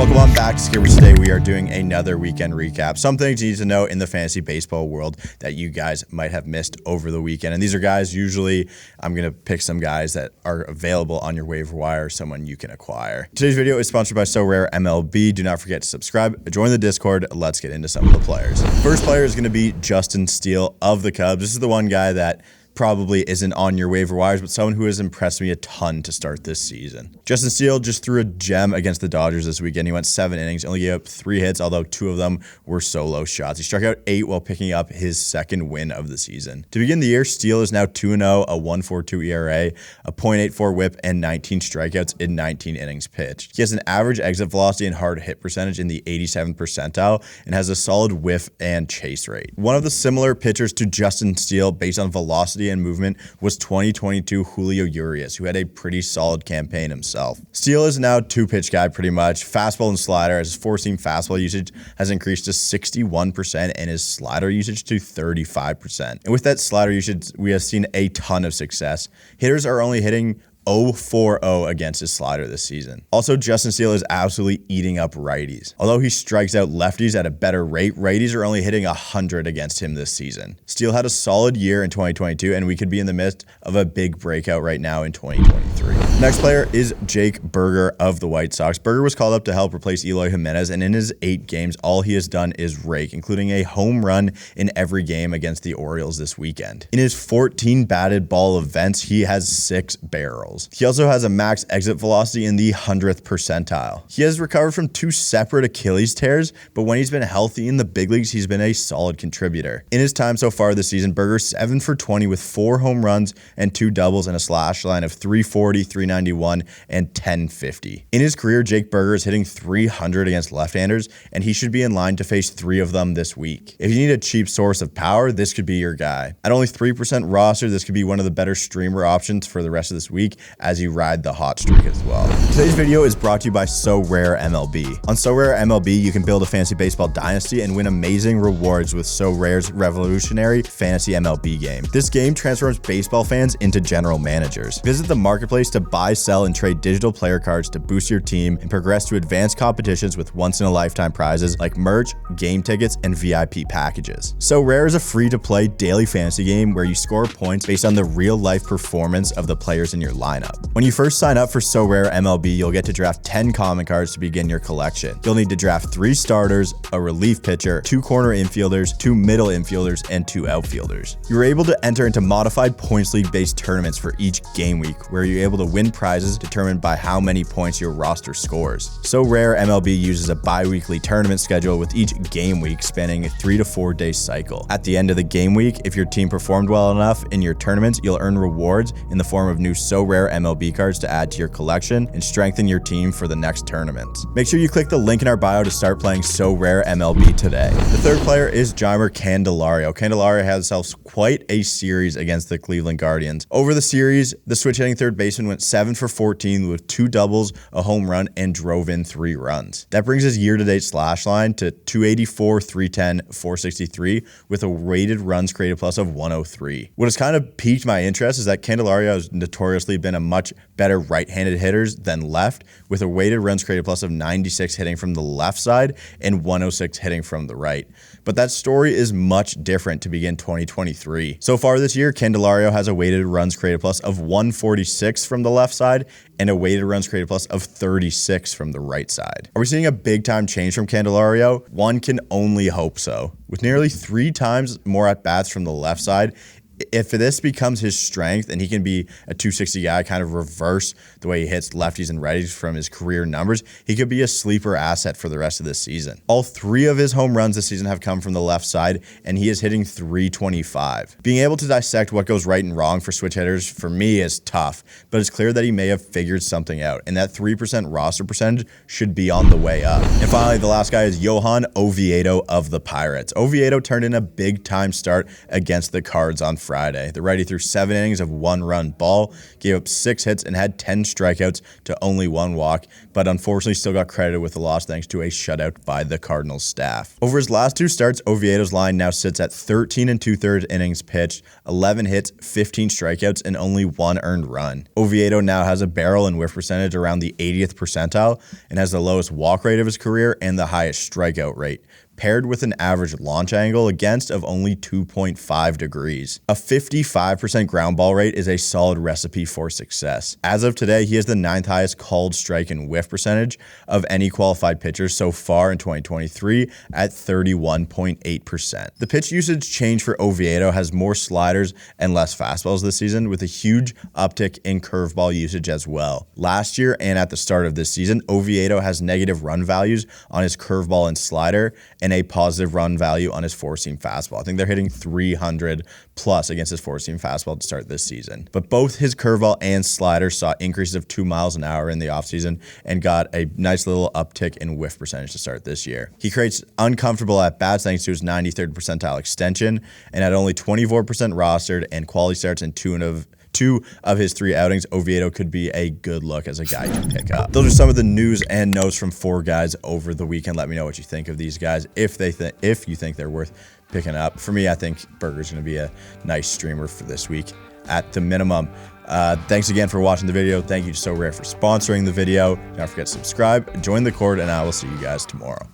Welcome on back to Skippers. Today we are doing another weekend recap. Some things you need to know in the fantasy baseball world that you guys might have missed over the weekend. And these are guys, usually I'm going to pick some guys that are available on your waiver wire, someone you can acquire. Today's video is sponsored by SoRare MLB. Do not forget to subscribe, join the Discord. Let's get into some of the players. First player is going to be Justin Steele of the Cubs. This is the one guy that probably isn't on your waiver wires, but someone who has impressed me a ton to start this season. Justin Steele just threw a gem against the Dodgers this weekend. He went 7 innings, only gave up 3 hits, although 2 of them were solo shots. He struck out 8 while picking up his second win of the season. To begin the year, Steele is now 2-0, a 1.42 ERA, a .84 whip, and 19 strikeouts in 19 innings pitched. He has an average exit velocity and hard hit percentage in the 87th percentile and has a solid whiff and chase rate. One of the similar pitchers to Justin Steele based on velocity and movement was 2022 Julio Urias, who had a pretty solid campaign himself. Steele is now 2-pitch guy pretty much, fastball and slider, as his 4-seam fastball usage has increased to 61% and his slider usage to 35%. And with that slider usage, we have seen a ton of success. Hitters are only hitting 0.40 against his slider this season. Also, Justin Steele is absolutely eating up righties. Although he strikes out lefties at a better rate, righties are only hitting 100 against him this season. Steele had a solid year in 2022, and we could be in the midst of a big breakout right now in 2023. Next player is Jake Burger of the White Sox. Burger was called up to help replace Eloy Jimenez, and in his 8 games, all he has done is rake, including a home run in every game against the Orioles this weekend. In his 14 batted ball events, he has 6 barrels. He also has a max exit velocity in the 100th percentile. He has recovered from 2 separate Achilles tears, but when he's been healthy in the big leagues, he's been a solid contributor. In his time so far this season, Burger's 7 for 20 with 4 home runs and 2 doubles and a slash line of 340, 391, and 1050. In his career, Jake Burger is hitting 300 against left-handers, and he should be in line to face 3 of them this week. If you need a cheap source of power, this could be your guy. At only 3% roster, this could be one of the better streamer options for the rest of this week, as you ride the hot streak as well. Today's video is brought to you by SoRare MLB. On SoRare MLB, you can build a fantasy baseball dynasty and win amazing rewards with SoRare's revolutionary fantasy MLB game. This game transforms baseball fans into general managers. Visit the marketplace to buy, sell, and trade digital player cards to boost your team and progress to advanced competitions with once-in-a-lifetime prizes like merch, game tickets, and VIP packages. SoRare is a free-to-play daily fantasy game where you score points based on the real-life performance of the players in your lineup. When you first sign up for SoRare MLB, you'll get to draft 10 common cards to begin your collection. You'll need to draft 3 starters, a relief pitcher, 2 corner infielders, 2 middle infielders, and 2 outfielders. You're able to enter into modified points league-based tournaments for each game week, where you're able to win prizes determined by how many points your roster scores. SoRare MLB uses a bi-weekly tournament schedule with each game week spanning a 3 to 4 day cycle. At the end of the game week, if your team performed well enough in your tournaments, you'll earn rewards in the form of new SoRare MLB cards to add to your collection and strengthen your team for the next tournaments. Make sure you click the link in our bio to start playing SoRare MLB today. The third player is Jeimer Candelario. Candelario had himself quite a series against the Cleveland Guardians. Over the series, the switch-hitting third baseman went 7 for 14 with 2 doubles, a home run, and drove in 3 runs. That brings his year-to-date slash line to 284, 310, 463 with a weighted runs created plus of 103. What has kind of piqued my interest is that Candelario has notoriously been a much better right-handed hitters than left, with a weighted runs created plus of 96 hitting from the left side and 106 hitting from the right. But that story is much different to begin 2023. So far this year, Candelario has a weighted runs created plus of 146 from the left side and a weighted runs created plus of 36 from the right side. Are we seeing a big-time change from Candelario? One can only hope so. With nearly 3 times more at-bats from the left side, if this becomes his strength and he can be a 260 guy, kind of reverse the way he hits lefties and righties from his career numbers, he could be a sleeper asset for the rest of this season. All 3 of his home runs this season have come from the left side, and he is hitting 325. Being able to dissect what goes right and wrong for switch hitters for me is tough, but it's clear that he may have figured something out, and that 3% roster percentage should be on the way up. And finally, the last guy is Johan Oviedo of the Pirates. Oviedo turned in a big-time start against the Cards on Friday. Friday. The righty threw 7 innings of 1-run ball, gave up 6 hits, and had 10 strikeouts to only 1 walk, but unfortunately still got credited with the loss thanks to a shutout by the Cardinals staff. Over his last 2 starts, Oviedo's line now sits at 13 2/3 innings pitched, 11 hits, 15 strikeouts, and only 1 earned run. Oviedo now has a barrel and whiff percentage around the 80th percentile and has the lowest walk rate of his career and the highest strikeout rate, paired with an average launch angle against of only 2.5 degrees. A 55% ground ball rate is a solid recipe for success. As of today, he has the 9th highest called strike and whiff percentage of any qualified pitcher so far in 2023 at 31.8%. The pitch usage change for Oviedo has more sliders and less fastballs this season, with a huge uptick in curveball usage as well. Last year and at the start of this season, Oviedo has negative run values on his curveball and slider, and a positive run value on his four-seam fastball. I think they're hitting 300 plus against his four-seam fastball to start this season. But both his curveball and slider saw increases of 2 miles an hour in the offseason and got a nice little uptick in whiff percentage to start this year. He creates uncomfortable at-bats thanks to his 93rd percentile extension, and at only 24% rostered and quality starts in 2 of his 3 outings, Oviedo could be a good look as a guy to pick up. Those are some of the news and notes from 4 guys over the weekend. Let me know what you think of these guys, if you think they're worth picking up. For me, I think Burger's going to be a nice streamer for this week at the minimum. Thanks again for watching the video. Thank you to SoRare for sponsoring the video. Don't forget to subscribe, join the Cord, and I will see you guys tomorrow.